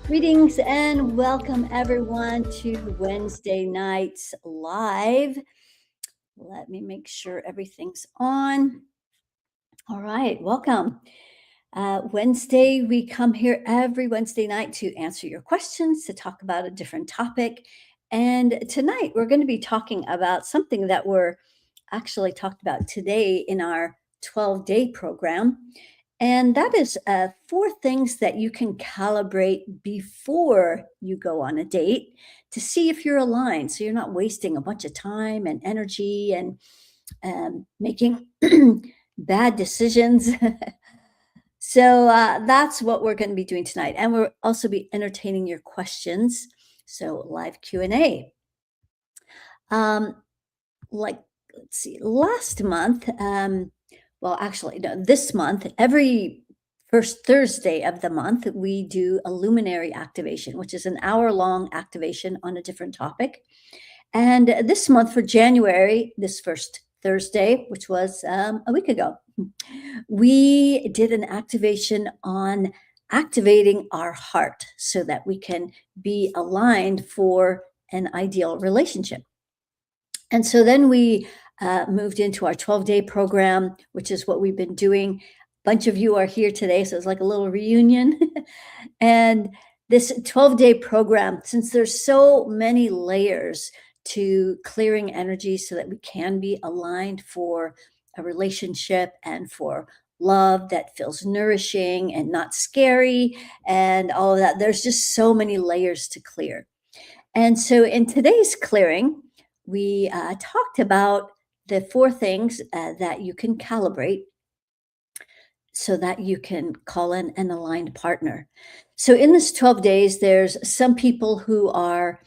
Greetings and welcome everyone to Wednesday nights live. Let me make sure everything's on. All right, welcome. Wednesday, we come here every Wednesday night to answer your questions, to talk about a different topic. And tonight, we're going to be talking about something that we're actually talked about today in our 12-day program. And that is 4 things that you can calibrate before you go on a date to see if you're aligned. So you're not wasting a bunch of time and energy and making bad decisions. So that's what we're going to be doing tonight. And we'll also be entertaining your questions. So live Q&A. Let's see, last month, this month, every first Thursday of the month, we do a luminary activation, which is an hour-long activation on a different topic. And this month for January, this first Thursday, which was a week ago, we did an activation on activating our heart so that we can be aligned for an ideal relationship. And so then we moved into our 12-day program, which is what we've been doing. A bunch of you are here today, so it's like a little reunion. And this 12-day program, since there's so many layers to clearing energy so that we can be aligned for a relationship and for love that feels nourishing and not scary and all of that, there's just so many layers to clear. And so in today's clearing, we talked about the four things that you can calibrate so that you can call in an aligned partner. So in this 12 days, there's some people who are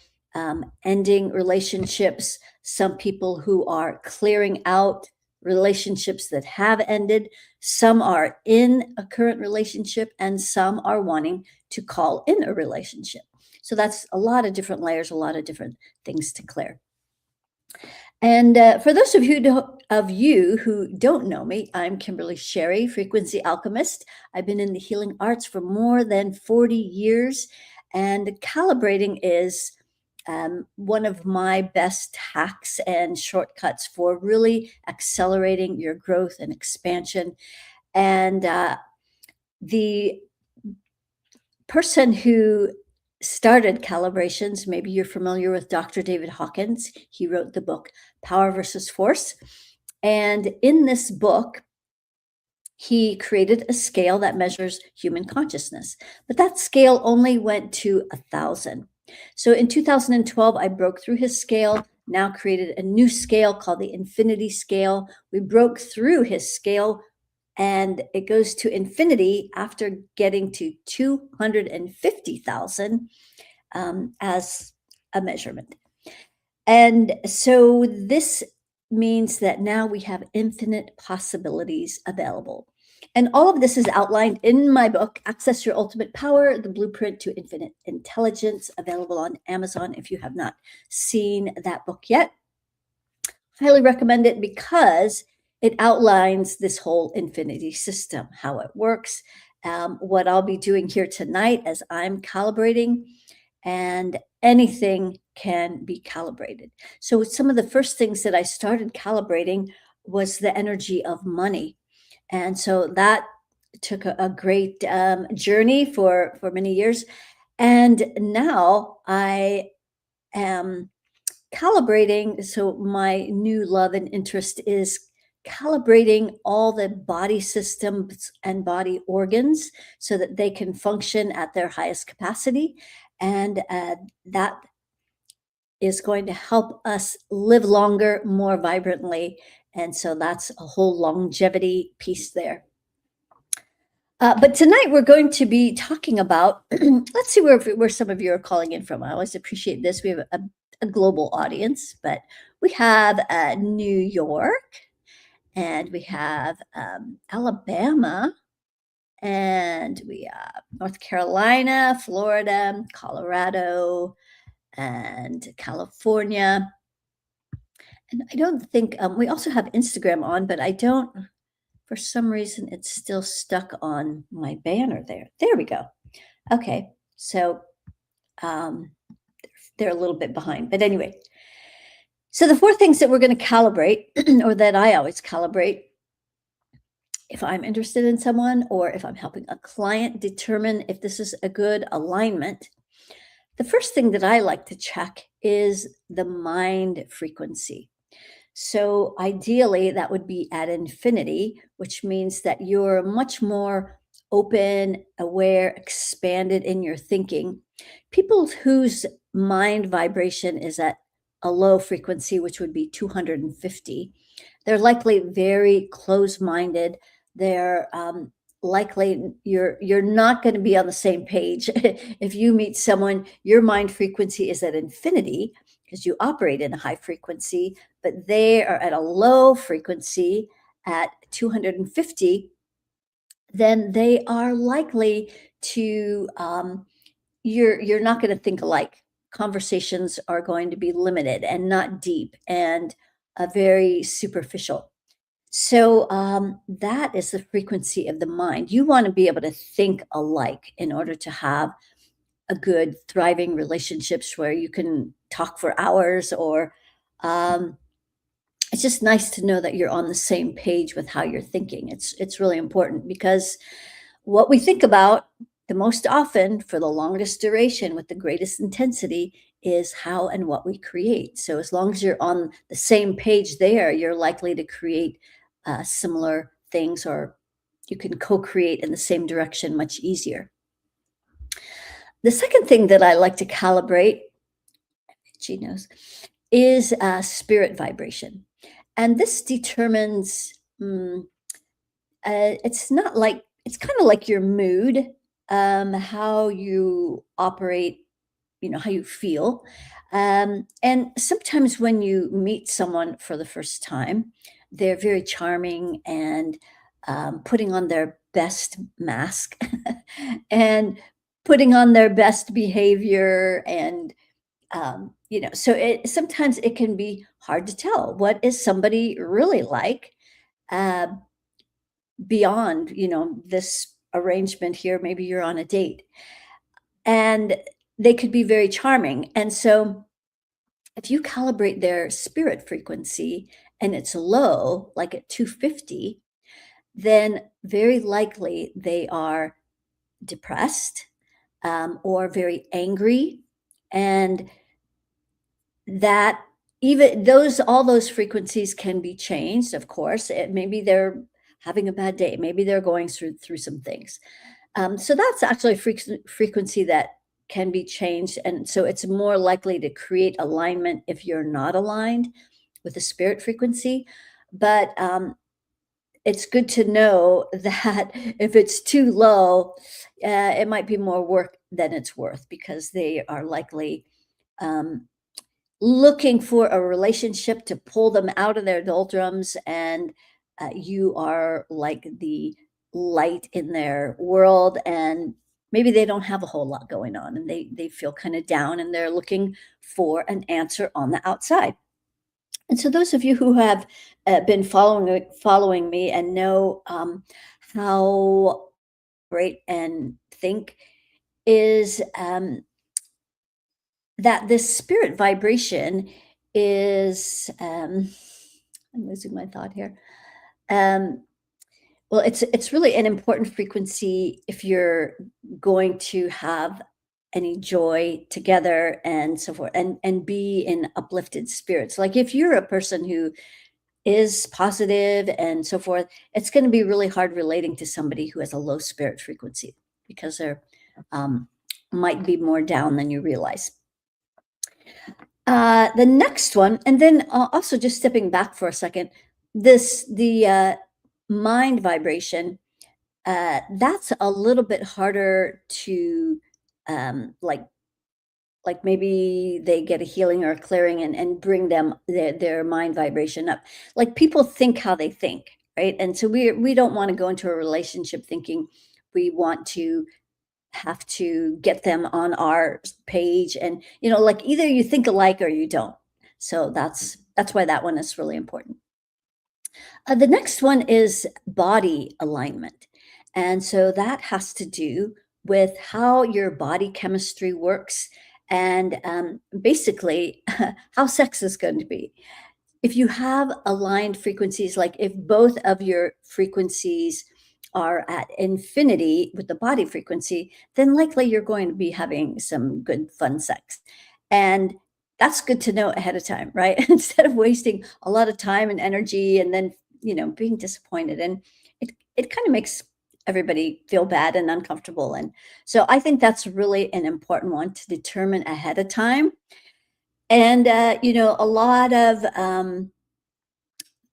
ending relationships, some people who are clearing out relationships that have ended, some are in a current relationship, and some are wanting to call in a relationship. So that's a lot of different layers, a lot of different things to clear. And for those of you who don't know me, I'm Kimberly Sherry, Frequency Alchemist. I've been in the healing arts for more than 40 years, and calibrating is one of my best hacks and shortcuts for really accelerating your growth and expansion. And the person who started calibrations, maybe you're familiar with Dr. David Hawkins. He wrote the book Power versus Force. And in this book, he created a scale that measures human consciousness. But that scale only went to 1,000. So in 2012, I broke through his scale, now created a new scale called the infinity scale. We broke through his scale and it goes to infinity after getting to 250,000 as a measurement. And so this means that now we have infinite possibilities available. And all of this is outlined in my book, Access Your Ultimate Power, The Blueprint to Infinite Intelligence, available on Amazon if you have not seen that book yet. Highly recommend it because it outlines this whole infinity system, how it works, what I'll be doing here tonight as I'm calibrating, and anything can be calibrated. So some of the first things that I started calibrating was the energy of money. And so that took a great journey for many years. And now I am calibrating. So my new love and interest is calibrating all the body systems and body organs so that they can function at their highest capacity. And that is going to help us live longer, more vibrantly. And so that's a whole longevity piece there. But tonight we're going to be talking about, let's see where some of you are calling in from. I always appreciate this. We have a global audience, but we have New York, and we have Alabama, and we have North Carolina, Florida, Colorado, and California. And I don't think, we also have Instagram on, but I don't, for some reason, it's still stuck on my banner there. There we go. Okay, so they're a little bit behind, but anyway. So the four things that we're going to calibrate, or that I always calibrate, if I'm interested in someone or if I'm helping a client determine if this is a good alignment, the first thing that I like to check is the mind frequency. So ideally, that would be at infinity, which means that you're much more open, aware, expanded in your thinking. People whose mind vibration is at a low frequency, which would be 250, they're likely very close-minded. They're likely you're not going to be on the same page. If you meet someone, your mind frequency is at infinity because you operate in a high frequency, but they are at a low frequency at 250, then they are likely to, you're not going to think alike. Conversations are going to be limited and not deep and very superficial. So that is the frequency of the mind. You want to be able to think alike in order to have a good, thriving relationships where you can talk for hours or it's just nice to know that you're on the same page with how you're thinking. It's really important because what we think about the most often for the longest duration with the greatest intensity is how and what we create. So as long as you're on the same page there, you're likely to create similar things, or you can co-create in the same direction much easier. The second thing that I like to calibrate, she knows, is spirit vibration. And this determines, it's not like, it's kind of like your mood, how you operate, how you feel. And sometimes when you meet someone for the first time, they're very charming and putting on their best mask and putting on their best behavior. And so it sometimes it can be hard to tell what is somebody really like, uh, beyond this arrangement here. Maybe you're on a date, and they could be very charming. And so if you calibrate their spirit frequency and it's low, like at 250, then very likely they are depressed, or very angry. And that, even those, all those frequencies can be changed, of course. Maybe they're having a bad day. Maybe they're going through some things. So that's actually a frequency that can be changed. And so it's more likely to create alignment if you're not aligned with the spirit frequency. But it's good to know that if it's too low, it might be more work than it's worth, because they are likely um, looking for a relationship to pull them out of their doldrums. And you are like the light in their world, and maybe they don't have a whole lot going on, and they feel kind of down, and they're looking for an answer on the outside. And so those of you who have been following me and know how great and think is, that this spirit vibration is, I'm losing my thought here. Um, well, it's really an important frequency if you're going to have any joy together and so forth, and be in uplifted spirits. Like if you're a person who is positive and so forth, it's going to be really hard relating to somebody who has a low spirit frequency, because they're um, might be more down than you realize. The next one, and then also just stepping back for a second, the mind vibration, that's a little bit harder to, like maybe they get a healing or a clearing, and bring their mind vibration up. Like people think how they think, right? And so we don't want to go into a relationship thinking we want to have to get them on our page. And like either you think alike or you don't. So that's why that one is really important. The next one is body alignment. And so that has to do with how your body chemistry works, and basically how sex is going to be. If you have aligned frequencies, like if both of your frequencies are at infinity with the body frequency, then likely you're going to be having some good fun sex. And that's good to know ahead of time, right? Instead of wasting a lot of time and energy and then, being disappointed. And it kind of makes everybody feel bad and uncomfortable. And so I think that's really an important one to determine ahead of time. And, a lot of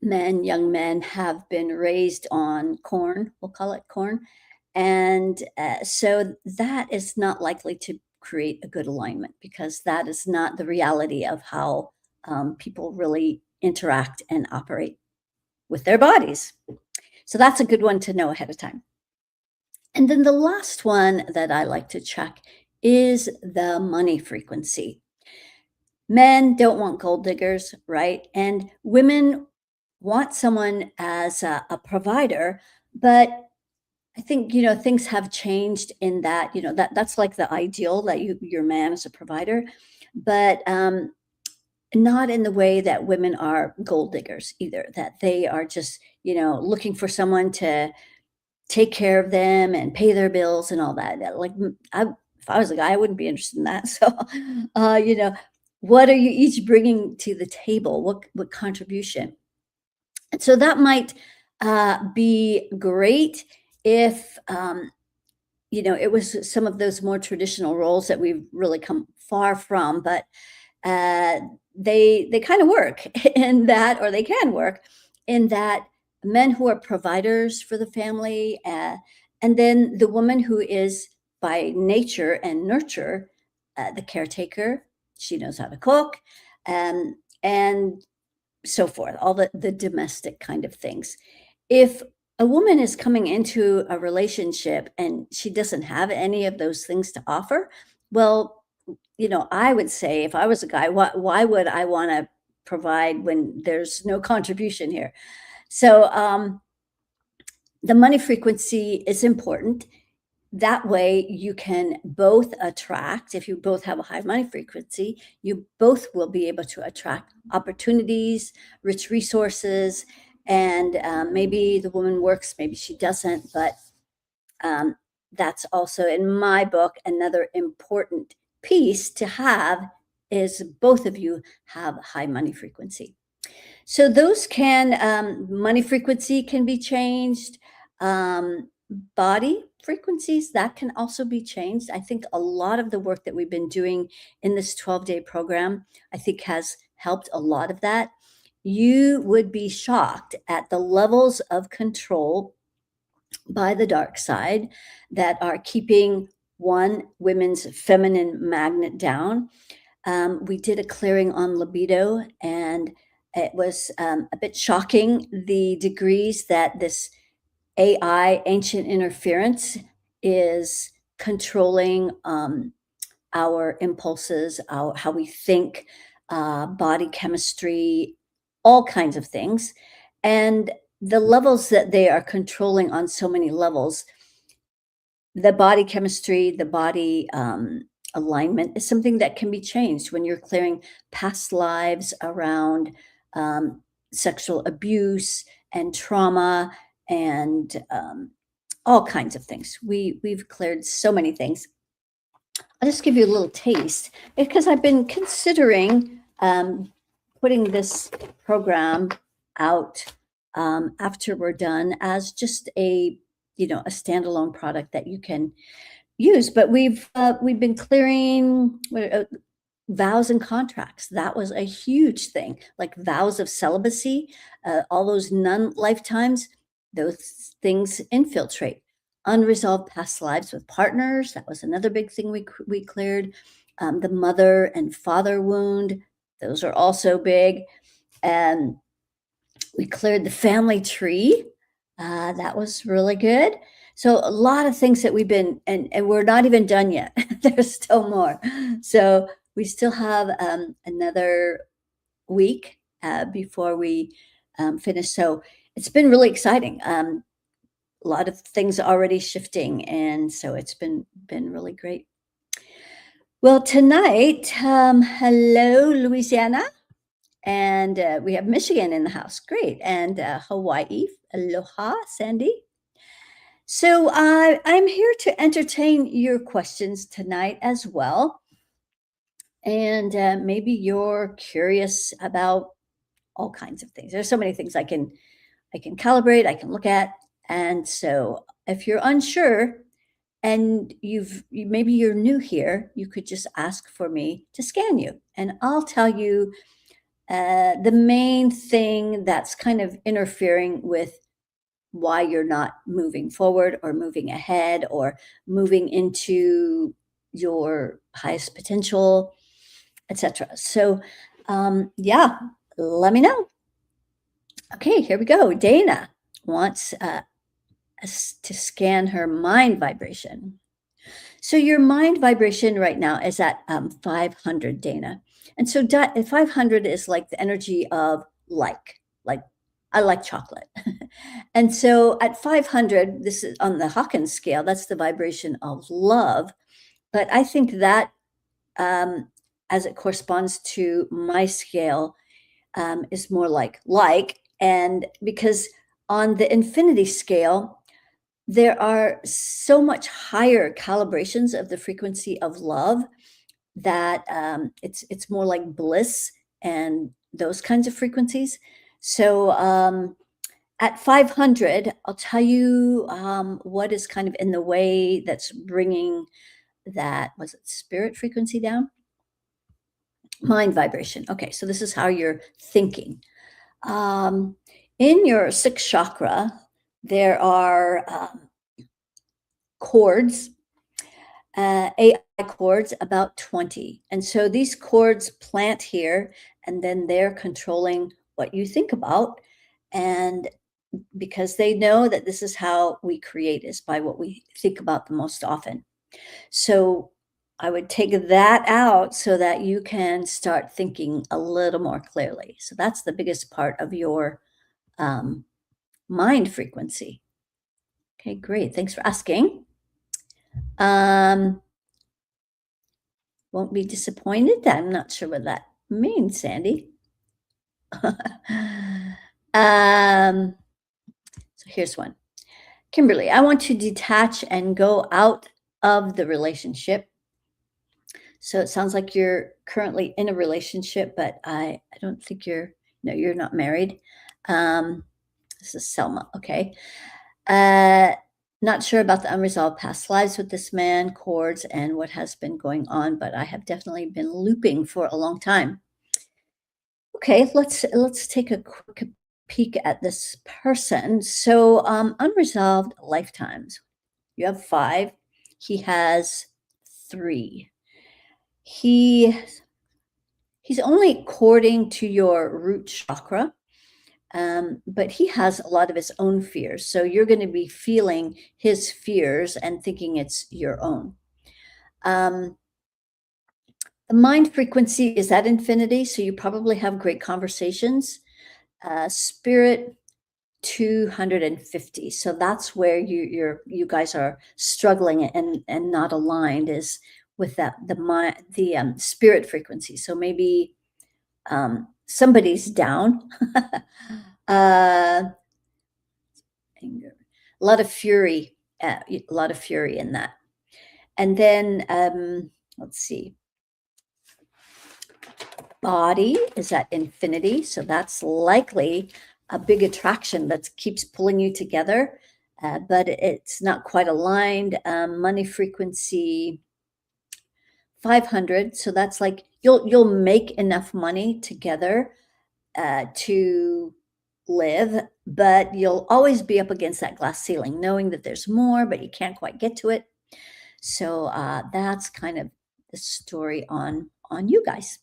young men have been raised on corn, we'll call it corn. And so that is not likely to create a good alignment, because that is not the reality of how people really interact and operate with their bodies. So that's a good one to know ahead of time. And then the last one that I like to check is the money frequency. Men don't want gold diggers, right? And women want someone as a provider. But I think, things have changed in that, that's like the ideal, that your man is a provider. But not in the way that women are gold diggers either, that they are just, looking for someone to take care of them and pay their bills and all that. Like, if I was a guy, I wouldn't be interested in that. So, uh, you know, what are you each bringing to the table? What contribution? And so that might be great if it was some of those more traditional roles that we've really come far from, but uh, they kind of work in that, or they can work in that men who are providers for the family, and then the woman who is by nature and nurture the caretaker. She knows how to cook, and so forth, all the domestic kind of things. If a woman is coming into a relationship and she doesn't have any of those things to offer, well, I would say if I was a guy, why would I want to provide when there's no contribution here? So the money frequency is important. That way you can both attract, if you both have a high money frequency, you both will be able to attract opportunities, rich resources, and maybe the woman works, maybe she doesn't, but um, that's also in my book another important piece to have is both of you have high money frequency. So those can money frequency can be changed. Um, Body frequencies that can also be changed. I think a lot of the work that we've been doing in this 12-day program, I think has helped a lot of that. You would be shocked at the levels of control by the dark side that are keeping one women's feminine magnet down. We did a clearing on libido, and it was a bit shocking the degrees that this AI, ancient interference, is controlling our impulses, how we think, body chemistry, all kinds of things. And the levels that they are controlling on so many levels, the body chemistry, the body alignment is something that can be changed when you're clearing past lives around um, sexual abuse and trauma and all kinds of things. We've cleared so many things. I'll just give you a little taste because I've been considering putting this program out after we're done as just a standalone product that you can use. But we've been clearing vows and contracts. That was a huge thing, like vows of celibacy, all those nun lifetimes. Those things infiltrate unresolved past lives with partners. That was another big thing we cleared. The mother and father wound. Those are also big. And we cleared the family tree. That was really good. So a lot of things that we've been, and we're not even done yet. There's still more. So we still have another week before we finish. So it's been really exciting. A lot of things already shifting, and so it's been really great. Well, tonight, hello, Louisiana. And we have Michigan in the house. Great. And Hawaii. Aloha, Sandy. So I'm here to entertain your questions tonight as well. And maybe you're curious about all kinds of things. There's so many things I can calibrate, I can look at. And so if you're unsure and maybe you're new here, you could just ask for me to scan you, and I'll tell you the main thing that's kind of interfering with why you're not moving forward or moving ahead or moving into your highest potential, etc. So, yeah, let me know. Okay, here we go. Dana wants us to scan her mind vibration. So your mind vibration right now is at 500, Dana. And so 500 is like the energy of like I like chocolate. And so at 500, this is on the Hawkins scale, that's the vibration of love. But I think that as it corresponds to my scale, is more like, and because on the infinity scale, there are so much higher calibrations of the frequency of love that it's more like bliss and those kinds of frequencies. So at 500, I'll tell you what is kind of in the way that's bringing that, was it spirit frequency down? Mind vibration. Okay, so this is how you're thinking. Um, in your sixth chakra, there are chords, AI chords, about 20. And so these chords plant here, and then they're controlling what you think about. And because they know that this is how we create, is by what we think about the most often. So I would take that out so that you can start thinking a little more clearly. So that's the biggest part of your um, mind frequency. Okay, great. Thanks for asking. Um, won't be disappointed. I'm not sure what that means, Sandy. So here's one. Kimberly, I want to detach and go out of the relationship. So it sounds like you're currently in a relationship, but I don't think no, you're not married. This is Selma. Okay. Not sure about the unresolved past lives with this man, chords, and what has been going on, but I have definitely been looping for a long time. Okay, let's take a quick peek at this person. So unresolved lifetimes. You have 5. He has 3. He's only courting to your root chakra, but he has a lot of his own fears. So you're going to be feeling his fears and thinking it's your own. The mind frequency is at infinity, so you probably have great conversations. Spirit 250. So that's where you guys are struggling and not aligned, is with the spirit frequency. So maybe somebody's down. Anger, a lot of fury, in that. And then let's see. Body is at infinity, so that's likely a big attraction that keeps pulling you together, but it's not quite aligned. Money frequency 500, so that's like you'll make enough money together to live, but you'll always be up against that glass ceiling, knowing that there's more, but you can't quite get to it. So that's kind of the story on you guys.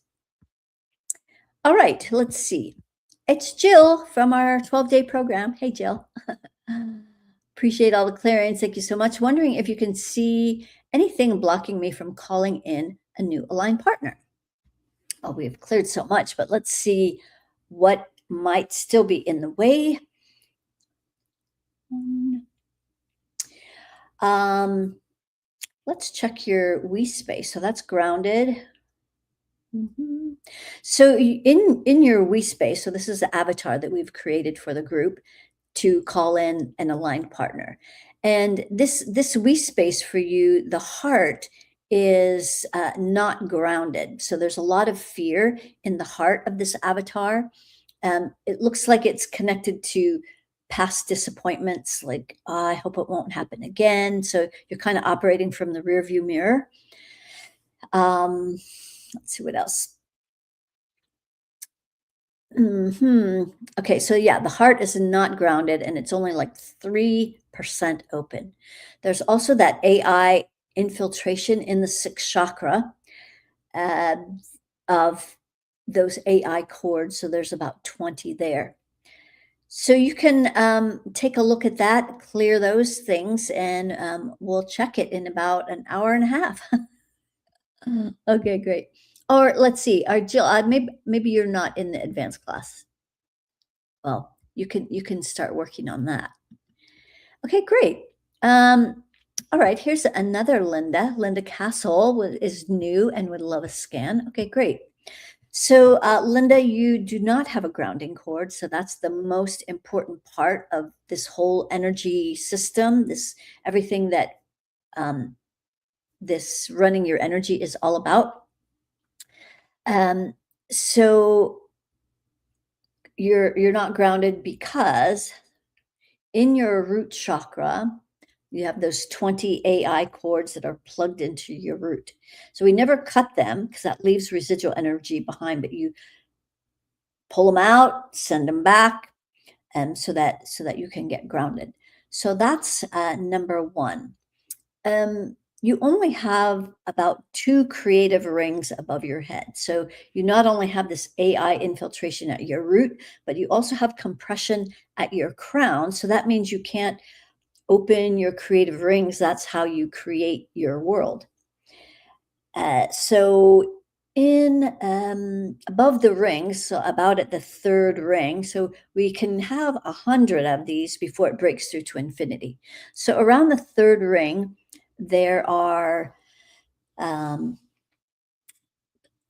All right, let's see. It's Jill from our 12-day program. Hey, Jill. Appreciate all the clearings. Thank you so much. Wondering if you can see anything blocking me from calling in a new aligned partner. Oh, we have cleared so much, but let's see what might still be in the way. Let's check your we space. So that's grounded. So in your we space, so this is the avatar that we've created for the group to call in an aligned partner. And this we space for you, the heart is not grounded. So there's a lot of fear in the heart of this avatar. It looks like it's connected to past disappointments, like, "Oh, I hope it won't happen again." So you're kind of operating from the rear view mirror. Let's see what else. Okay, so yeah, the heart is not grounded and it's only like 3% open. There's also that AI infiltration in the sixth chakra uh, of those AI chords. So there's about 20 there. So you can take a look at that, clear those things, and we'll check it in about an hour and a half. Okay, great. Or let's see, Jill, maybe you're not in the advanced class. Well, you can start working on that. Okay, great. All right, here's another Linda. Linda Castle is new and would love a scan. Okay, great. So, Linda, you do not have a grounding cord. So that's the most important part of this whole energy system. This everything that um, this running your energy is all about. Um, so you're not grounded because in your root chakra, you have those 20 AI cords that are plugged into your root. So we never cut them because that leaves residual energy behind, but you pull them out, send them back, and so that you can get grounded. So that's number one. You only have about two creative rings above your head. So you not only have this AI infiltration at your root, but you also have compression at your crown. So that means you can't open your creative rings. That's how you create your world. So in above the rings, so about at the third ring, so we can have 100 of these before it breaks through to infinity. So around the third ring, there are um,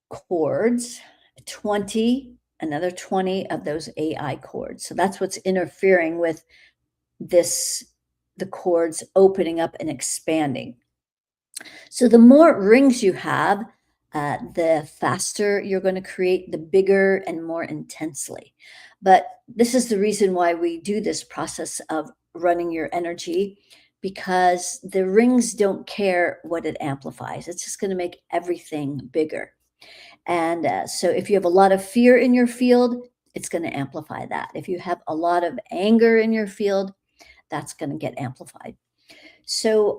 chords, 20, another 20 of those AI chords. So that's what's interfering with this, the chords opening up and expanding. So the more rings you have, the faster you're going to create, the bigger and more intensely. But this is the reason why we do this process of running your energy, because the rings don't care what it amplifies. It's just going to make everything bigger. And so if you have a lot of fear in your field, it's going to amplify that. If you have a lot of anger in your field, that's going to get amplified. So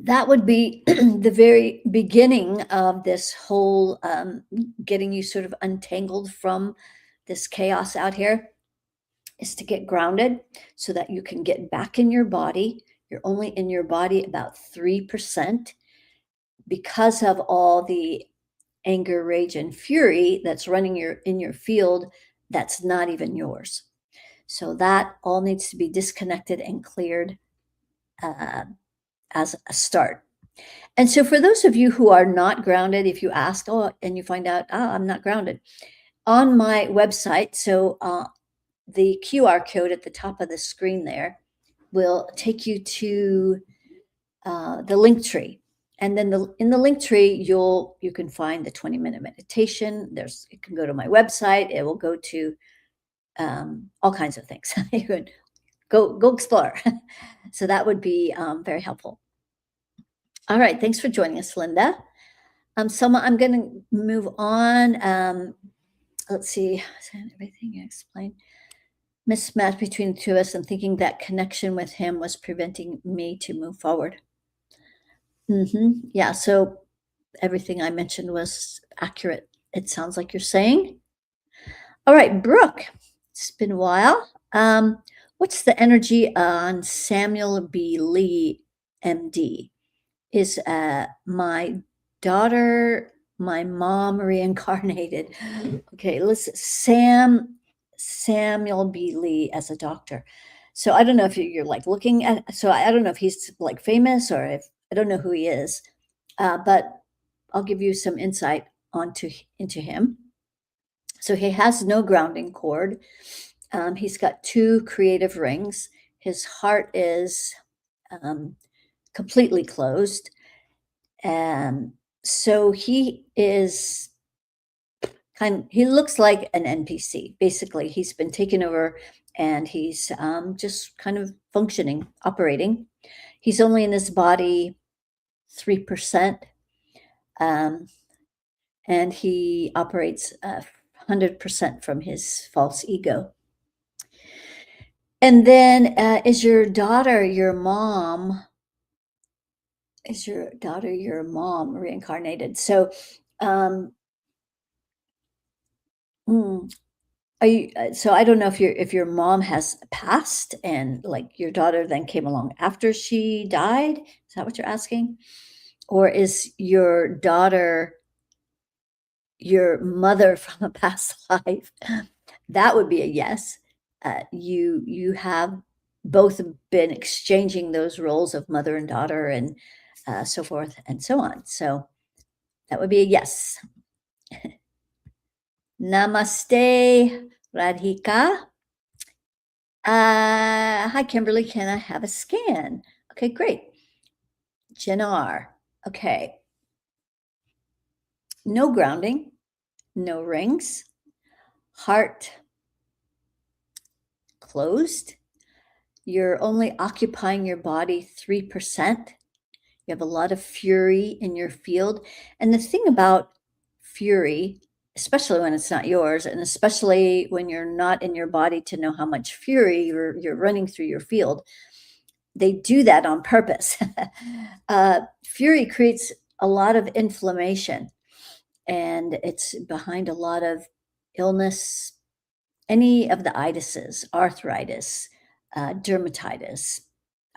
that would be the very beginning of this whole getting you sort of untangled from this chaos out here, is to get grounded so that you can get back in your body. You're only in your body about 3% because of all the anger, rage, and fury that's running in your field that's not even yours. So that all needs to be disconnected and cleared uh, as a start. And so for those of you who are not grounded, if you ask, oh, and you find out, I'm not grounded, on my website, so the QR code at the top of the screen there will take you to the link tree. And then in the link tree, you can find the 20-minute meditation. It can go to my website. It will go to all kinds of things. You can go explore. So that would be very helpful. All right, thanks for joining us, Linda. Selma, I'm going to move on. Let's see, everything you explained. Mismatch between the two of us and thinking that connection with him was preventing me to move forward. Yeah, so everything I mentioned was accurate, it sounds like you're saying. All right, Brooke, it's been a while. What's the energy on Samuel B. Lee, MD? Is my daughter, my mom reincarnated? Okay, listen, Samuel B. Lee as a doctor. So I don't know if you're like looking at, so I don't know if he's like famous or if, I don't know who he is, but I'll give you some insight into him. So he has no grounding cord. He's got two creative rings. His heart is completely closed. So he is he looks like an NPC. Basically, he's been taken over and he's just kind of functioning, operating. He's only in his body 3%. And he operates 100% from his false ego. And then is your daughter your mom? Is your daughter your mom reincarnated? So are you, so I don't know if your mom has passed and like your daughter then came along after she died. Is that what you're asking? Or is your daughter your mother from a past life? That would be a yes. You have both have been exchanging those roles of mother and daughter and so forth and so on. So that would be a yes. Namaste, Radhika. Hi, Kimberly. Can I have a scan? Okay, great. Janar. Okay. No grounding, no rings, heart closed. You're only occupying your body 3%. You have a lot of fury in your field. And the thing about fury, especially when it's not yours, and especially when you're not in your body to know how much fury you're running through your field, they do that on purpose. Fury creates a lot of inflammation, and it's behind a lot of illness, any of the itises, arthritis, dermatitis,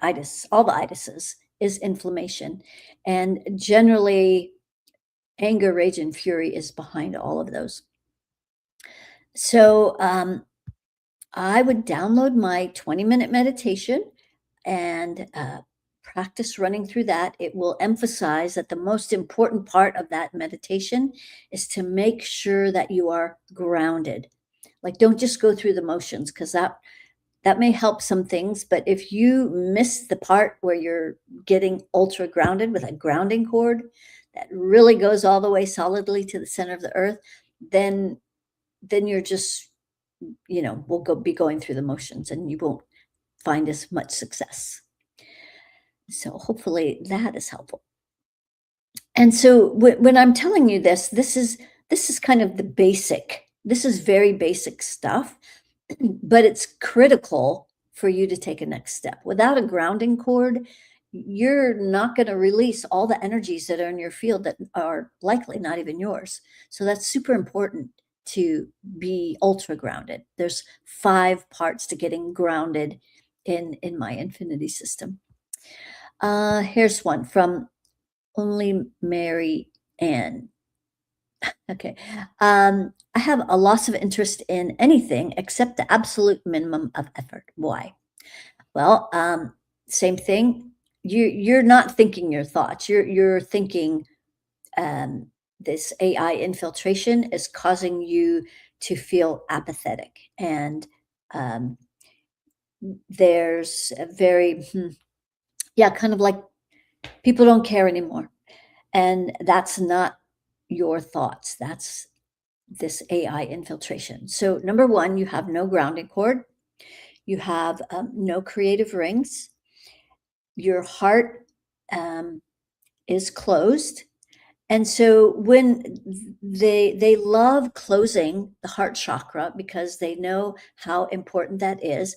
itis, all the itises is inflammation. And generally, anger, rage, and fury is behind all of those. So I would download my 20-minute meditation and practice running through that. It will emphasize that the most important part of that meditation is to make sure that you are grounded. Like, don't just go through the motions, because that may help some things, but if you miss the part where you're getting ultra grounded with a grounding cord that really goes all the way solidly to the center of the earth, then you're just, will be going through the motions and you won't find as much success. So hopefully that is helpful. And so when I'm telling you this is kind of the basic. This is very basic stuff, but it's critical for you to take a next step. Without a grounding cord, you're not going to release all the energies that are in your field that are likely not even yours. So that's super important to be ultra grounded. There's 5 parts to getting grounded in my infinity system. Here's one from Only Mary Ann. Okay. I have a loss of interest in anything except the absolute minimum of effort. Why? Well, same thing. You're not thinking your thoughts. You're thinking this AI infiltration is causing you to feel apathetic, and there's a very kind of like people don't care anymore, and that's not your thoughts. That's this AI infiltration. So number 1, you have no grounding cord. You have no creative rings. Your heart is closed. And so when they love closing the heart chakra because they know how important that is,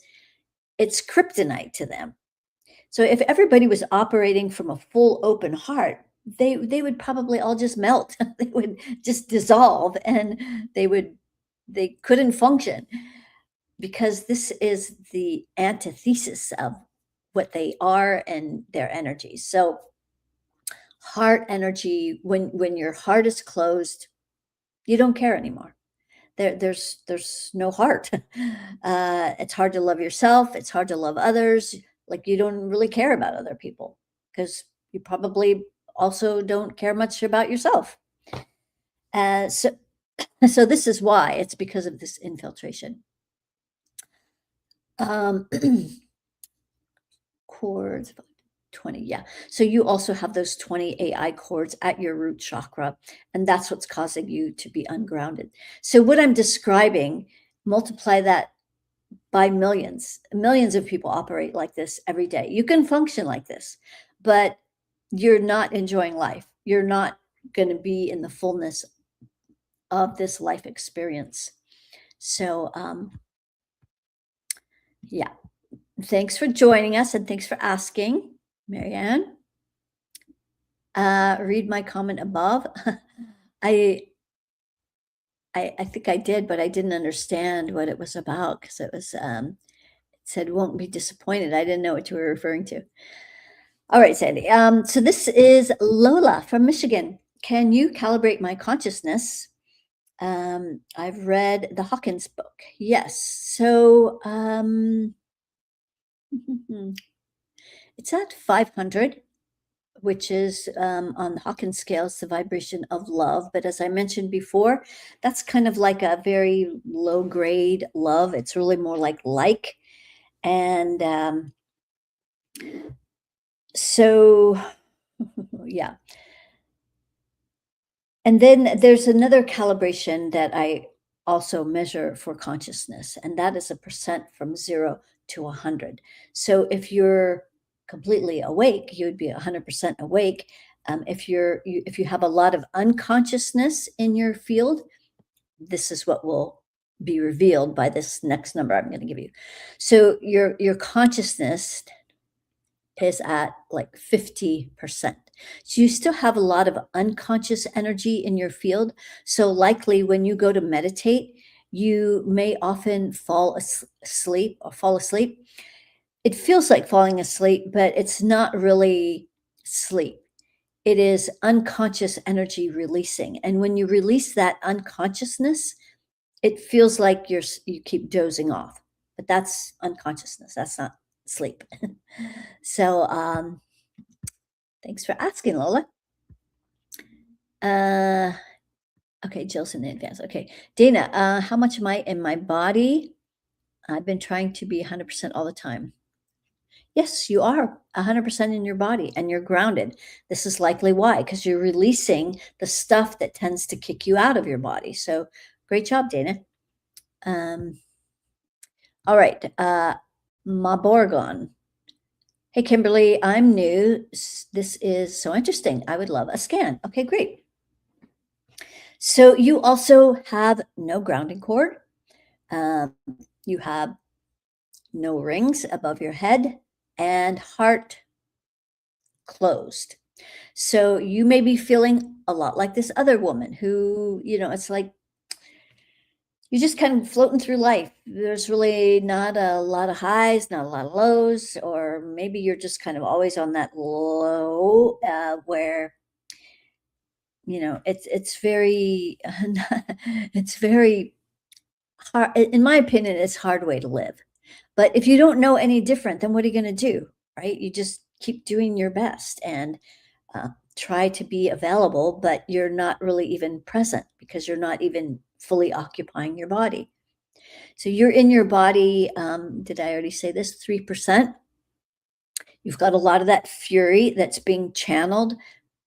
it's kryptonite to them. So if everybody was operating from a full open heart, they would probably all just melt. They would just dissolve, and they couldn't function, because this is the antithesis of what they are and their energy. So heart energy, when your heart is closed, you don't care anymore. There's no heart. It's hard to love yourself. It's hard to love others. Like, you don't really care about other people because you probably also don't care much about yourself. So this is why. It's because of this infiltration. Cords, 20, yeah. So you also have those 20 AI cords at your root chakra, and that's what's causing you to be ungrounded. So what I'm describing, multiply that by millions. Millions of people operate like this every day. You can function like this, but you're not enjoying life. You're not going to be in the fullness of this life experience. So, yeah. Thanks for joining us, and thanks for asking, Marianne. Read my comment above. I think I did, but I didn't understand what it was about, because it was it said won't be disappointed. I didn't know what you were referring to. All right, Sandy. So this is Lola from Michigan. Can you calibrate my consciousness? I've read the Hawkins book. Yes. So It's at 500, which is on the Hawkins scale, it's the vibration of love. But as I mentioned before, that's kind of like a very low grade love. It's really more like. And so, yeah. And then there's another calibration that I also measure for consciousness, and that is a percent from 0 to 100. So if you're completely awake, you would be 100% awake. If you have a lot of unconsciousness in your field, this is what will be revealed by this next number I'm going to give you. So your consciousness is at like 50%. So you still have a lot of unconscious energy in your field. So likely when you go to meditate, you may often asleep or fall asleep. It feels like falling asleep, but it's not really sleep. It is unconscious energy releasing. And when you release that unconsciousness, it feels like you keep dozing off, but that's unconsciousness. That's not sleep. So, thanks for asking, Lola. Okay, Jill's in advance. Okay, Dana, how much am I in my body? I've been trying to be 100% all the time. Yes, you are 100% in your body and you're grounded. This is likely why, because you're releasing the stuff that tends to kick you out of your body. So great job, Dana. All right, Maborgon. Hey, Kimberly, I'm new. This is so interesting. I would love a scan. Okay, great. So you also have no grounding cord. Um, you have no rings above your head and heart closed. So you may be feeling a lot like this other woman who, it's like you're just kind of floating through life. There's really not a lot of highs, not a lot of lows, or maybe you're just kind of always on that low where it's very it's very hard. In my opinion, it's a hard way to live. But if you don't know any different, then what are you going to do? Right? You just keep doing your best and try to be available, but you're not really even present because you're not even fully occupying your body. So you're in your body. Did I already say this? 3%. You've got a lot of that fury that's being channeled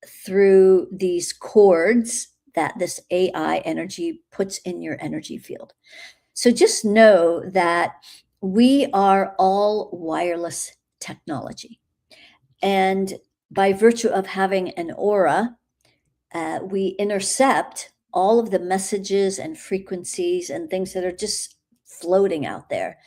through these cords that this AI energy puts in your energy field. So just know that we are all wireless technology. And by virtue of having an aura, we intercept all of the messages and frequencies and things that are just floating out there.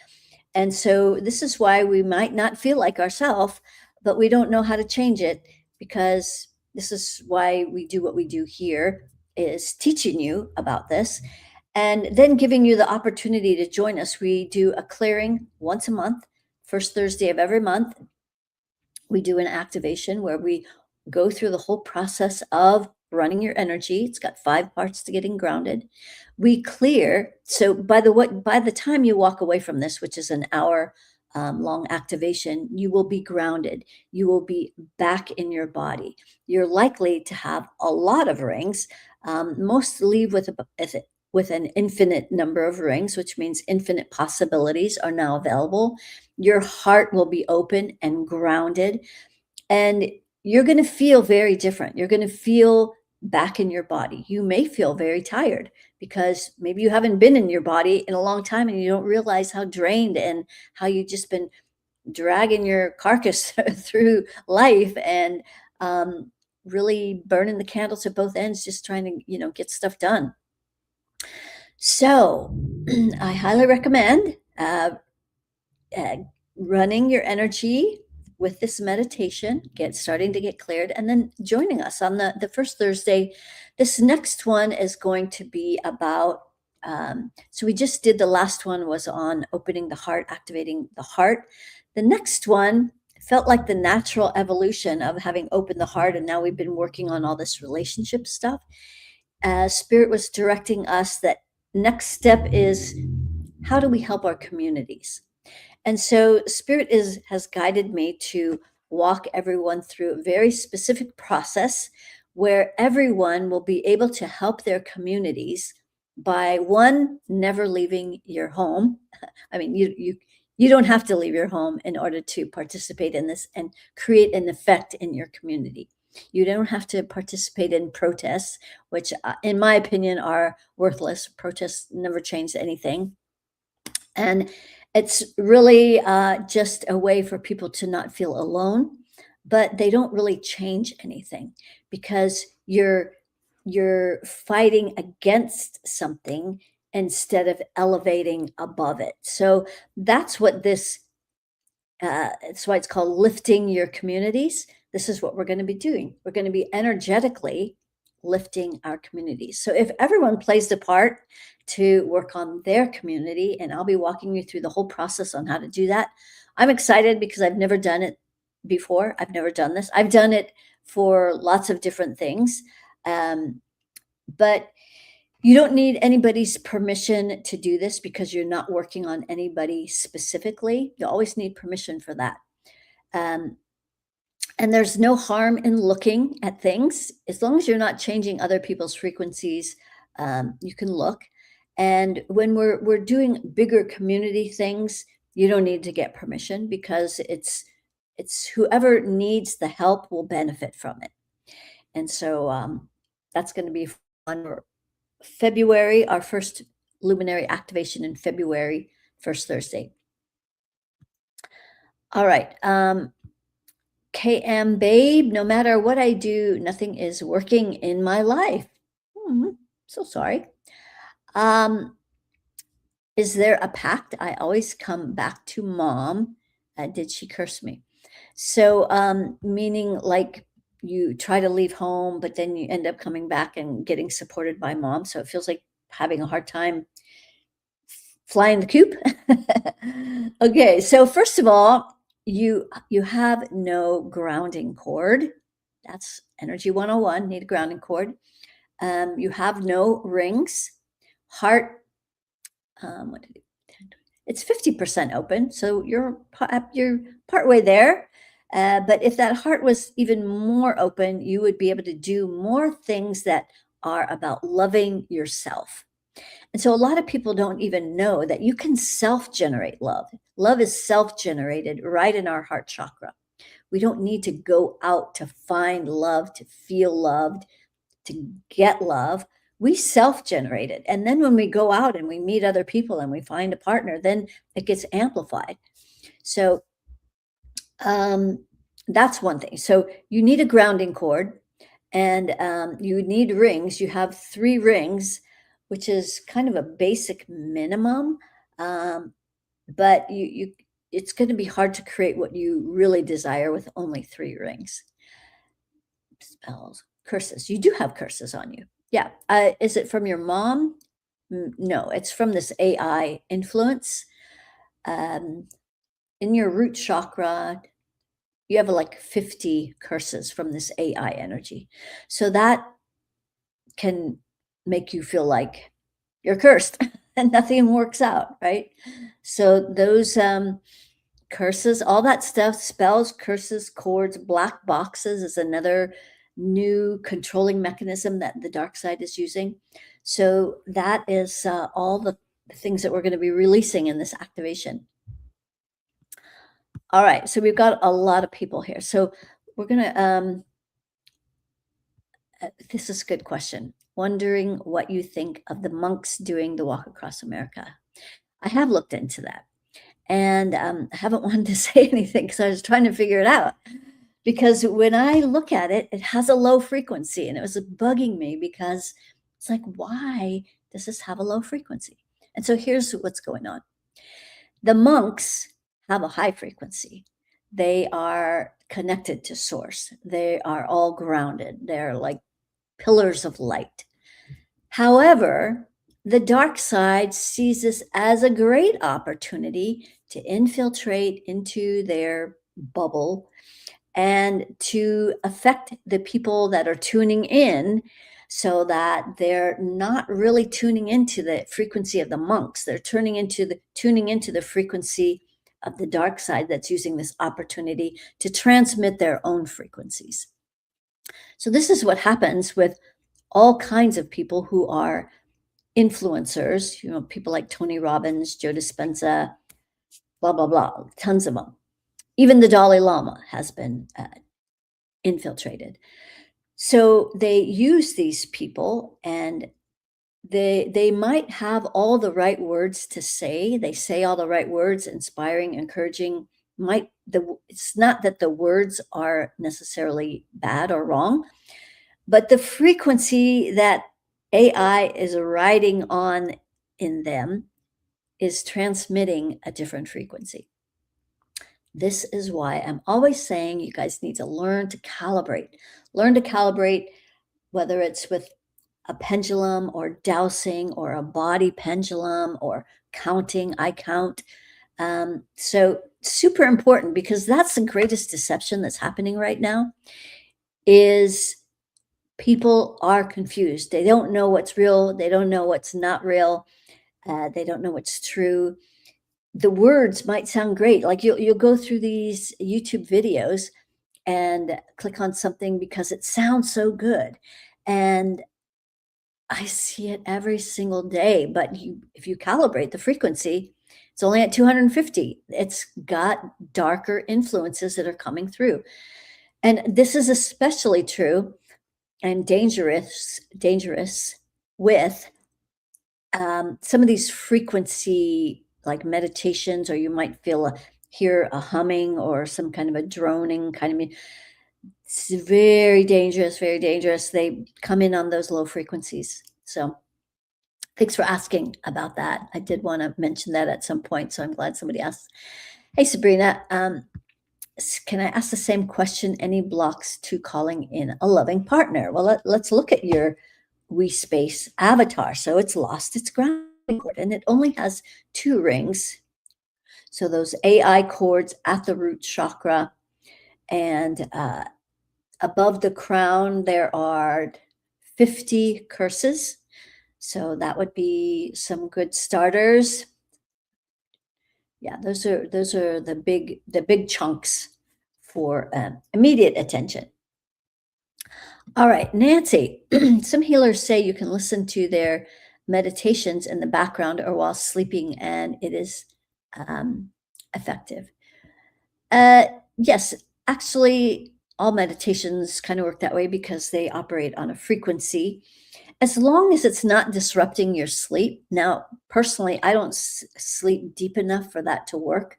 And so this is why we might not feel like ourselves, but we don't know how to change it, because this is why we do what we do here, is teaching you about this and then giving you the opportunity to join us. We do a clearing once a month, first Thursday of every month. We do an activation where we go through the whole process of running your energy. It's got 5 parts to getting grounded. We clear. So by the time you walk away from this, which is an hour long activation, you will be grounded. You will be back in your body. You're likely to have a lot of rings. Most leave with an infinite number of rings, which means infinite possibilities are now available. Your heart will be open and grounded, and you're going to feel very different. You're going to feel back in your body. You may feel very tired because maybe you haven't been in your body in a long time and you don't realize how drained and how you've just been dragging your carcass through life and really burning the candles at both ends, just trying to, get stuff done. So I highly recommend running your energy with this meditation, starting to get cleared, and then joining us on the first Thursday. This next one is going to be about, so we just did, the last one was on opening the heart, activating the heart. The next one felt like the natural evolution of having opened the heart, and now we've been working on all this relationship stuff. Spirit was directing us that next step is, how do we help our communities? And so Spirit has guided me to walk everyone through a very specific process where everyone will be able to help their communities by one, never leaving your home. I mean, you don't have to leave your home in order to participate in this and create an effect in your community. You don't have to participate in protests, which, in my opinion, are worthless. Protests never change anything. And it's really just a way for people to not feel alone, but they don't really change anything because you're fighting against something instead of elevating above it. So that's what this it's why it's called lifting your communities. This is what we're going to be doing. We're going to be energetically lifting our communities. So if everyone plays the part to work on their community, and I'll be walking you through the whole process on how to do that. I'm excited because I've never done it before. I've never done this. I've done it for lots of different things. But you don't need anybody's permission to do this because you're not working on anybody specifically. You always need permission for that. Um, and there's no harm in looking at things as long as you're not changing other people's frequencies. You can look. And when we're doing bigger community things, you don't need to get permission because it's whoever needs the help will benefit from it. And so that's going to be fun. February, our first luminary activation in February, first Thursday. All right. KM Babe, no matter what I do, nothing is working in my life. So sorry. Is there a pact? I always come back to mom. Did she curse me? So, meaning like you try to leave home, but then you end up coming back and getting supported by mom. So it feels like having a hard time flying the coop. Okay, so first of all, you have no grounding cord. That's energy 101, need a grounding cord. You have no rings. Heart, it's 50% open, so you're partway there. But if that heart was even more open, you would be able to do more things that are about loving yourself. And so a lot of people don't even know that you can self-generate love. Love is self-generated right in our heart chakra. We don't need to go out to find love, to feel loved, to get love. We self-generate it. And then when we go out and we meet other people and we find a partner, then it gets amplified. So that's one thing. So you need a grounding cord and you need rings. You have 3 rings, which is kind of a basic minimum. But it's going to be hard to create what you really desire with only 3 rings. Spells, curses. You do have curses on you. Yeah. Is it from your mom? No, it's from this AI influence. In your root chakra, you have like 50 curses from this AI energy. So that can make you feel like you're cursed and nothing works out, right? So those curses, all that stuff, spells, curses, cords, black boxes is another new controlling mechanism that the dark side is using. So that is all the things that we're going to be releasing in this activation. All right, so we've got a lot of people here. So we're going to, this is a good question. Wondering what you think of the monks doing the walk across America. I have looked into that. And I haven't wanted to say anything because I was trying to figure it out. Because when I look at it, it has a low frequency. And it was bugging me because it's like, why does this have a low frequency? And so here's what's going on. The monks have a high frequency. They are connected to source. They are all grounded. They're like pillars of light. However, the dark side sees this as a great opportunity to infiltrate into their bubble and to affect the people that are tuning in so that they're not really tuning into the frequency of the monks. They're tuning into the frequency of the dark side that's using this opportunity to transmit their own frequencies. So this is what happens with all kinds of people who are influencers, people like Tony Robbins, Joe Dispenza, blah, blah, blah, tons of them. Even the Dalai Lama has been infiltrated. So they use these people, and they might have all the right words to say. They say all the right words, inspiring, encouraging. It's not that the words are necessarily bad or wrong, but the frequency that AI is riding on in them is transmitting a different frequency. This is why I'm always saying you guys need to learn to calibrate. Learn to calibrate, whether it's with a pendulum or dowsing or a body pendulum or counting. I count. So super important, because that's the greatest deception that's happening right now is people are confused. They don't know what's real. They don't know what's not real. They don't know what's true. The words might sound great. Like you'll go through these YouTube videos and click on something because it sounds so good. And I see it every single day, but if you calibrate the frequency, it's only at 250. It's got darker influences that are coming through. And this is especially true and dangerous with some of these frequency, like meditations, or you might hear a humming or some kind of a droning kind of. It's very dangerous, very dangerous. They come in on those low frequencies. So thanks for asking about that. I did want to mention that at some point, so I'm glad somebody asked. Hey, Sabrina, can I ask the same question? Any blocks to calling in a loving partner? Well, let's look at your WeSpace avatar. So it's lost its grounding cord, and it only has 2 rings. So those AI cords at the root chakra, and above the crown, there are 50 curses. So that would be some good starters. Yeah, those are the big chunks for immediate attention. All right, Nancy, some healers say you can listen to their meditations in the background or while sleeping, and it is effective. Yes, actually, all meditations kind of work that way because they operate on a frequency, as long as it's not disrupting your sleep. Now, personally, I don't sleep deep enough for that to work.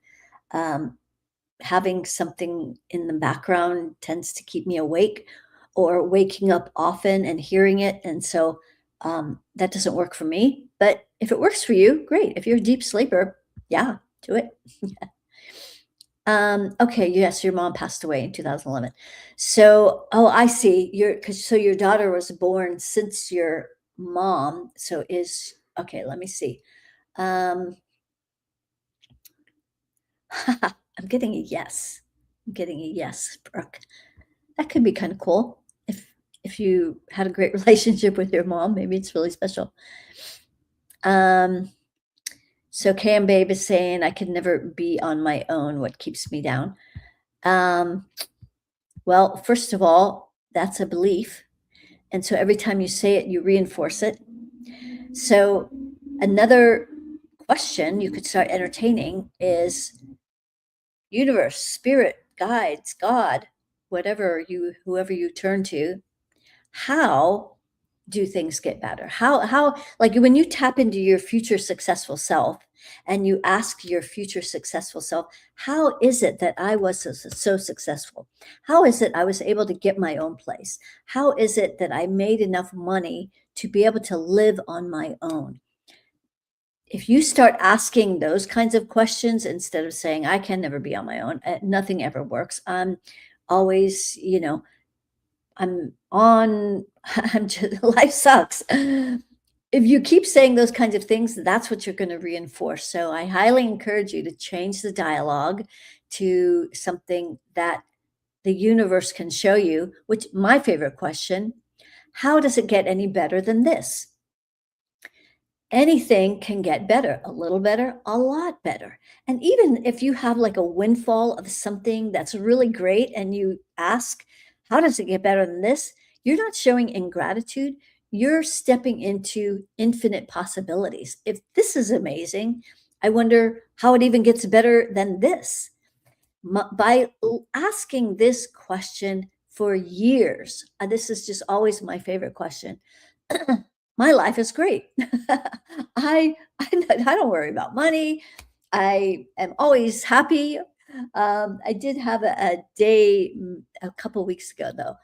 Having something in the background tends to keep me awake, or waking up often and hearing it. And so that doesn't work for me. But if it works for you, great. If you're a deep sleeper, yeah, do it. Okay, yes, your mom passed away in 2011. So, oh, I see. So your daughter was born since your mom. So okay, let me see. I'm getting a yes. I'm getting a yes, Brooke. That could be kind of cool. If you had a great relationship with your mom, maybe it's really special. So Cam Babe is saying, I could never be on my own. What keeps me down? Well, first of all, that's a belief. And so every time you say it, you reinforce it. So another question you could start entertaining is universe, spirit, guides, God, whoever you turn to, how do things get better? How like when you tap into your future successful self and you ask your future successful self, how is it that I was so successful? How is it I was able to get my own place? How is it that I made enough money to be able to live on my own? If you start asking those kinds of questions instead of saying, I can never be on my own, nothing ever works. I'm always, I'm just, life sucks. If you keep saying those kinds of things, that's what you're going to reinforce. So I highly encourage you to change the dialogue to something that the universe can show you, which my favorite question, how does it get any better than this? anything can get better, a little better, a lot better. And even if you have like a windfall of something that's really great and you ask, how does it get better than this? You're not showing ingratitude. You're stepping into infinite possibilities. If this is amazing, I wonder how it even gets better than this. By asking this question for years, this is just always my favorite question. My life is great. I don't worry about money. I am always happy. I did have a day a couple weeks ago though,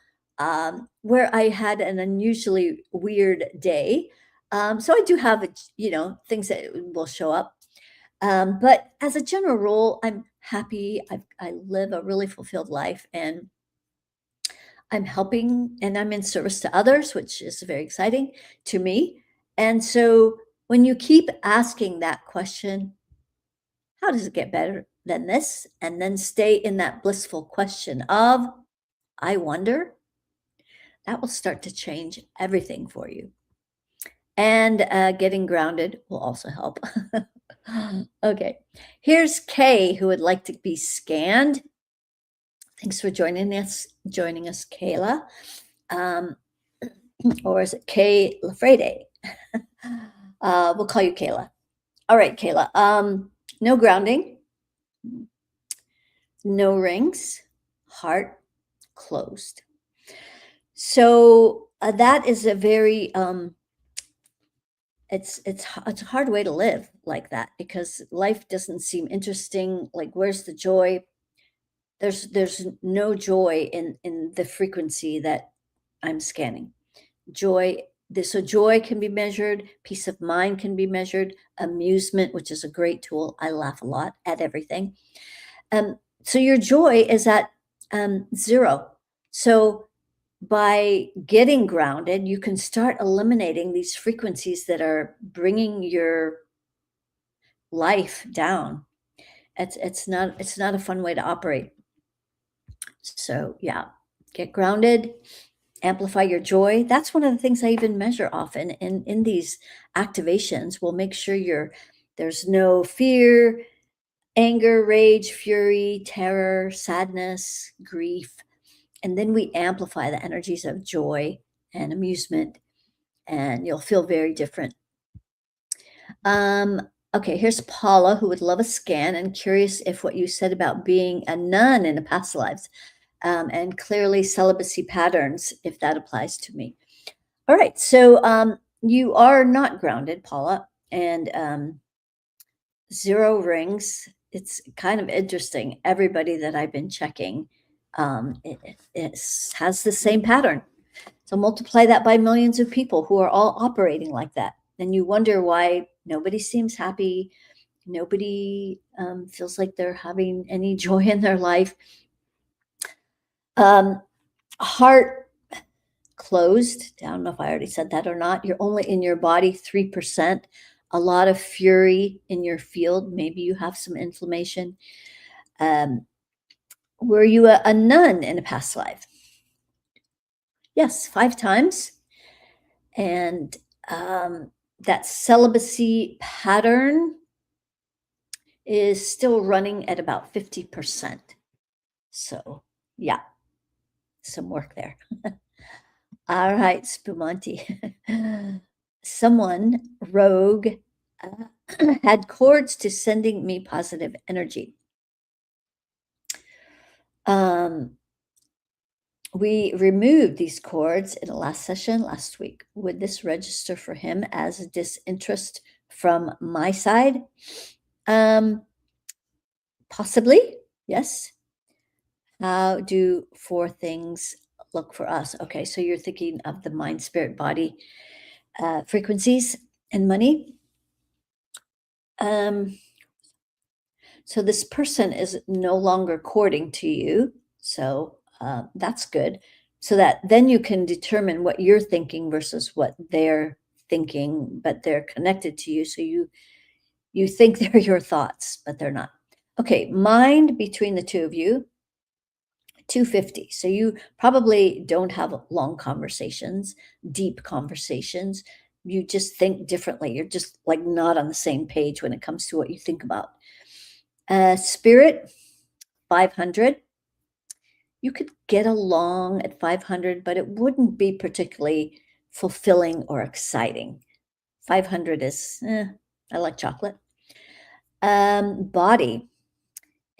where I had an unusually weird day. So I do have, things that will show up. But as a general rule, I'm happy. I live a really fulfilled life, and I'm helping and I'm in service to others, which is very exciting to me. And so when you keep asking that question, how does it get better than this? And then stay in that blissful question of, I wonder, that will start to change everything for you. And getting grounded will also help. Okay, here's Kay, who would like to be scanned. Thanks for joining us, Kayla. Or is it Kay Lafrede? We'll call you Kayla. All right, Kayla. No grounding, no rings, heart closed. So that is a very it's a hard way to live like that, because life doesn't seem interesting. Like, where's the joy? There's no joy in the frequency that I'm scanning. Joy, so joy can be measured, peace of mind can be measured, amusement, which is a great tool. I laugh a lot at everything. So your joy is at 0. So by getting grounded, you can start eliminating these frequencies that are bringing your life down. It's not a fun way to operate. So yeah, get grounded, amplify your joy. That's one of the things I even measure often in these activations. We'll make sure there's no fear, anger, rage, fury, terror, sadness, grief. And then we amplify the energies of joy and amusement, and you'll feel very different. Okay, here's Paula, who would love a scan and curious if what you said about being a nun in a past lives, and clearly celibacy patterns, if that applies to me. All right, so you are not grounded, Paula, and 0 rings. It's kind of interesting. Everybody that I've been checking it has the same pattern. So multiply that by millions of people who are all operating like that. And you wonder why nobody seems happy. Nobody feels like they're having any joy in their life. Heart closed. I don't know if I already said that or not. You're only in your body 3%. A lot of fury in your field. Maybe you have some inflammation. Were you a nun in a past life? Yes, 5 times. And that celibacy pattern is still running at about 50%. So yeah, some work there. All right, Spumanti. Someone rogue had cords to sending me positive energy. We removed these cords in the last session last week. Would this register for him as disinterest from my side? Possibly, yes. How do 4 things look for us? Okay, so you're thinking of the mind, spirit, body frequencies and money. So this person is no longer courting to you. So that's good. So that then you can determine what you're thinking versus what they're thinking, but they're connected to you. So you think they're your thoughts, but they're not. Okay, mind between the two of you, 250. So you probably don't have long conversations, deep conversations. you just think differently. You're just like not on the same page when it comes to what you think about. Spirit, 500. You could get along at 500, but it wouldn't be particularly fulfilling or exciting. 500 is, I like chocolate. Body,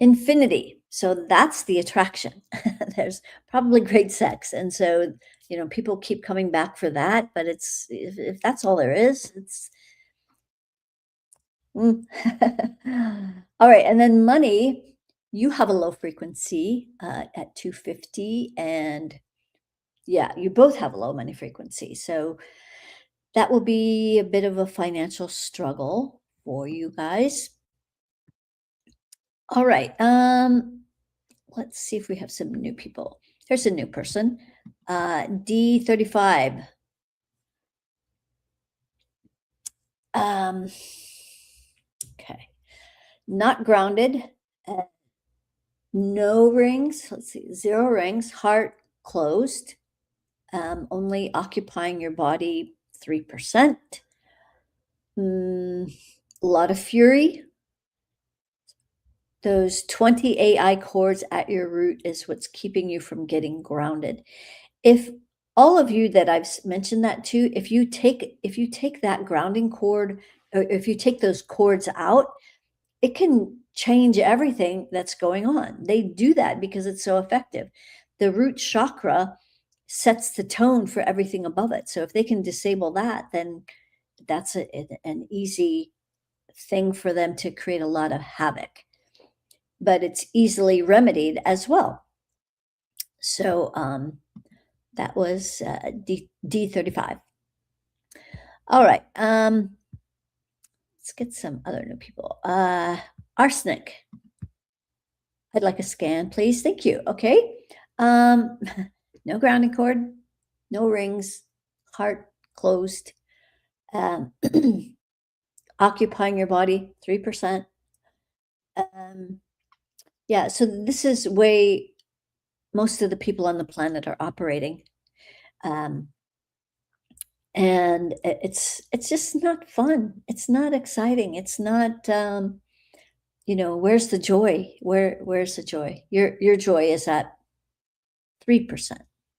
infinity. So that's the attraction. There's probably great sex. And so, people keep coming back for that, but if that's all there is, it's mm. All right. And then money, you have a low frequency at 250. And yeah, you both have a low money frequency. So that will be a bit of a financial struggle for you guys. All right. Let's see if we have some new people. Here's a new person. D35. Okay. Not grounded. No rings. Let's see. 0 rings. Heart closed. Only occupying your body 3%. A lot of fury. Those 20 AI cords at your root is what's keeping you from getting grounded. If all of you that I've mentioned that to, if you take that grounding cord, or if you take those cords out, it can change everything that's going on. They do that because it's so effective. The root chakra sets the tone for everything above it. So if they can disable that, then that's an easy thing for them to create a lot of havoc. But it's easily remedied as well. So that was D35. All right. Let's get some other new people. Arsenic. I'd like a scan, please. Thank you. Okay. No grounding cord, no rings, heart closed, occupying your body 3%. Yeah, so this is way most of the people on the planet are operating. And it's just not fun. It's not exciting. It's not, where's the joy? Where's the joy? Your joy is at 3%.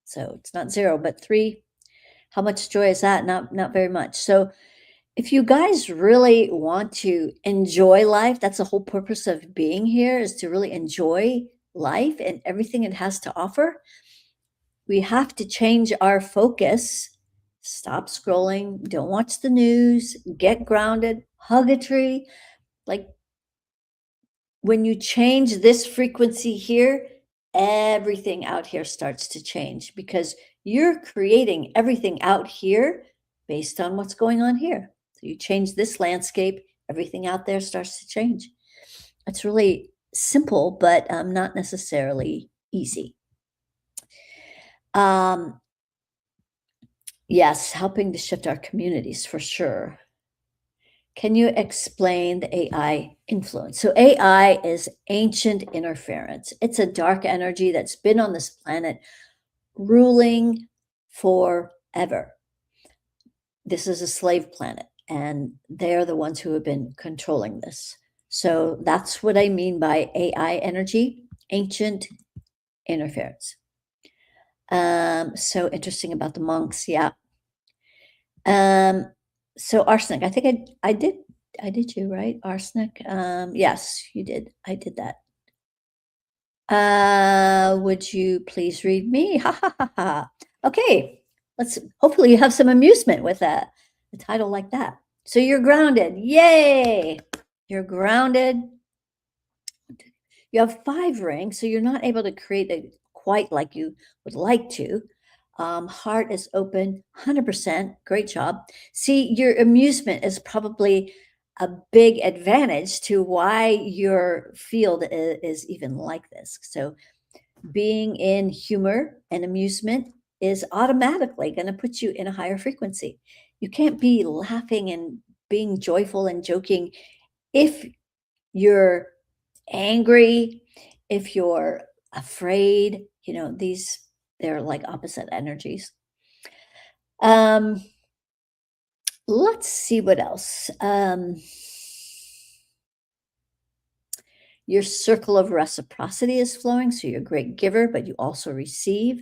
So it's not 0, but 3. How much joy is that? Not very much. So if you guys really want to enjoy life, that's the whole purpose of being here, is to really enjoy life and everything it has to offer. We have to change our focus. Stop scrolling. Don't watch the news. Get grounded. Hug a tree. Like, when you change this frequency here, everything out here starts to change, because you're creating everything out here based on what's going on here. So you change this landscape, everything out there starts to change. It's really simple, but not necessarily easy. Yes, helping to shift our communities for sure. Can you explain the AI influence? So AI is ancient interference. It's a dark energy that's been on this planet ruling forever. This is a slave planet, and they're the ones who have been controlling this. So that's what I mean by AI energy, ancient interference. So interesting about the monks, yeah. So arsenic, I think I did you, right? Arsenic. Yes, you did. I did that. Would you please read me? Ha ha ha ha. Okay, hopefully you have some amusement with a title like that. So you're grounded. Yay! You're grounded. You have 5 rings, so you're not able to create it quite like you would like to. Heart is open, 100%. Great job. See, your amusement is probably a big advantage to why your field is even like this. So being in humor and amusement is automatically going to put you in a higher frequency. You can't be laughing and being joyful and joking if you're angry, if you're afraid. They're like opposite energies. Let's see what else. Your circle of reciprocity is flowing, so you're a great giver, but you also receive.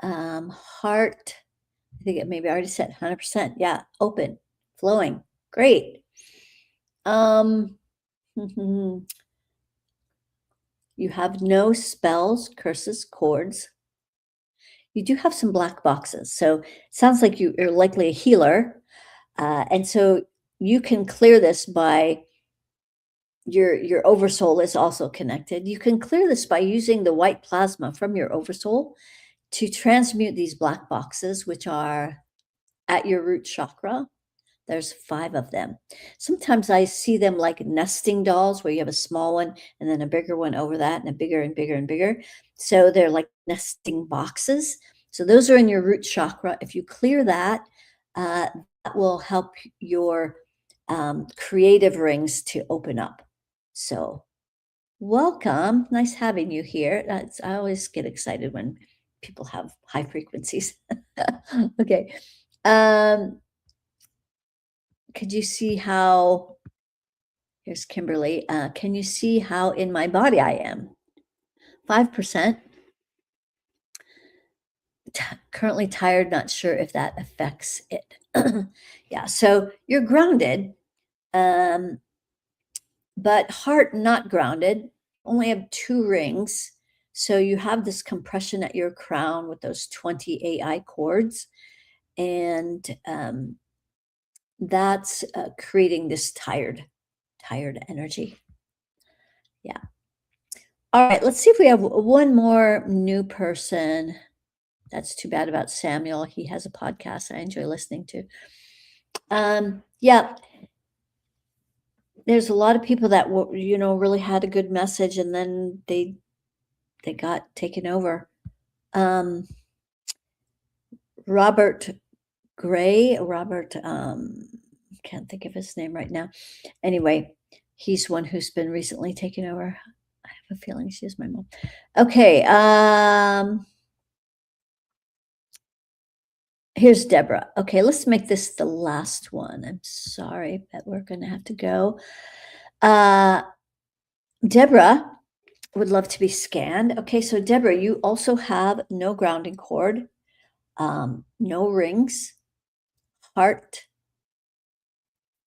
Heart, I think it maybe I already said 100%. Yeah, open, flowing, great. You have no spells, curses, cords. You do have some black boxes, so it sounds like you're likely a healer, and so you can clear this by your oversoul is also connected. You can clear this by using the white plasma from your oversoul to transmute these black boxes, which are at your root chakra. There's 5 of them. Sometimes I see them like nesting dolls where you have a small one and then a bigger one over that and a bigger and bigger and bigger. So they're like nesting boxes. So those are in your root chakra. If you clear that, that will help your creative rings to open up. So welcome. Nice having you here. I always get excited when people have high frequencies. Okay. Could you see how, here's Kimberly, can you see how in my body I am? 5%. Currently tired, not sure if that affects it. Yeah, so you're grounded, but heart not grounded, only have 2 rings. So you have this compression at your crown with those 20 AI chords, and that's creating this tired energy. Yeah. All right, let's see if we have one more new person. That's too bad about Samuel. He has a podcast I enjoy listening to. Yeah, there's a lot of people that really had a good message, and then they got taken over. Robert Gray, can't think of his name right now. Anyway, he's one who's been recently taken over. I have a feeling she's my mom. Okay. Here's Deborah. Okay, let's make this the last one. I'm sorry, but we're going to have to go. Deborah would love to be scanned. Okay, so Deborah, you also have no grounding cord, no rings, heart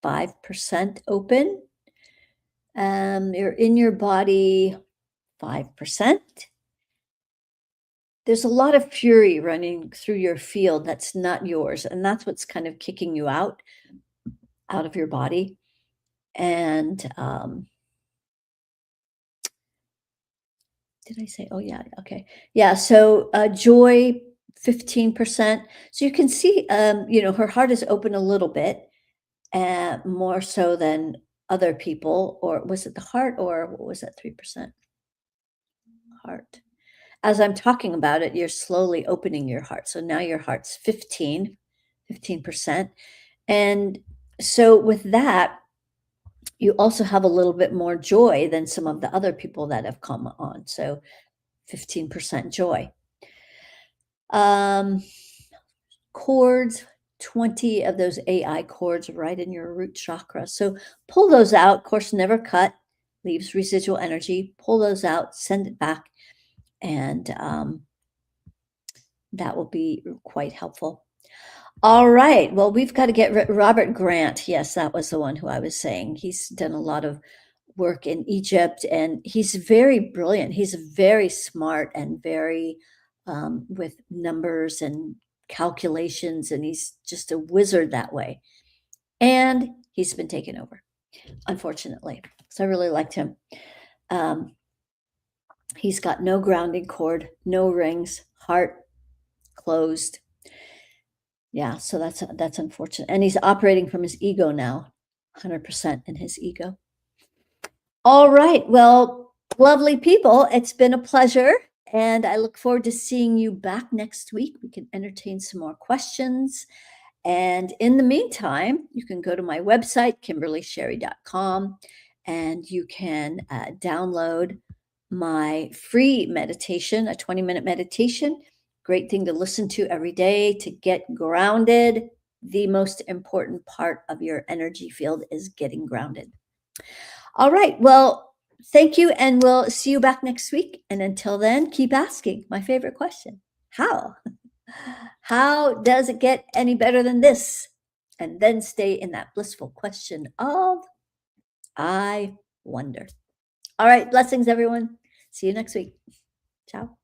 5% open. You're in your body 5%. There's a lot of fury running through your field that's not yours, and that's what's kind of kicking you out of your body. And did I say? Oh, yeah. Okay. Yeah. So joy 15%. So you can see, her heart is open a little bit, more so than other people. Or was it the heart, or what was that? 3% heart. As I'm talking about it, you're slowly opening your heart. So now your heart's 15%. And so with that, you also have a little bit more joy than some of the other people that have come on. So 15% joy. Chords, 20 of those AI chords right in your root chakra. So pull those out. Of course, never cut, leaves residual energy. Pull those out, send it back, and that will be quite helpful. All right. Well, we've got to get Robert Grant. Yes, that was the one who I was saying. He's done a lot of work in Egypt, and he's very brilliant. He's very smart and very with numbers and calculations, and he's just a wizard that way. And he's been taken over, unfortunately. So I really liked him. He's got no grounding cord, no rings, heart closed. Yeah, so that's unfortunate. And he's operating from his ego now, 100% in his ego. All right. Well, lovely people, it's been a pleasure. And I look forward to seeing you back next week. We can entertain some more questions. And in the meantime, you can go to my website, KimberlySherry.com, and you can download my free meditation, a 20-minute meditation. Great thing to listen to every day to get grounded. the most important part of your energy field is getting grounded. All right. Well, thank you. And we'll see you back next week. And until then, keep asking my favorite question: how? How does it get any better than this? And then stay in that blissful question of, I wonder. All right. Blessings, everyone. See you next week. Ciao.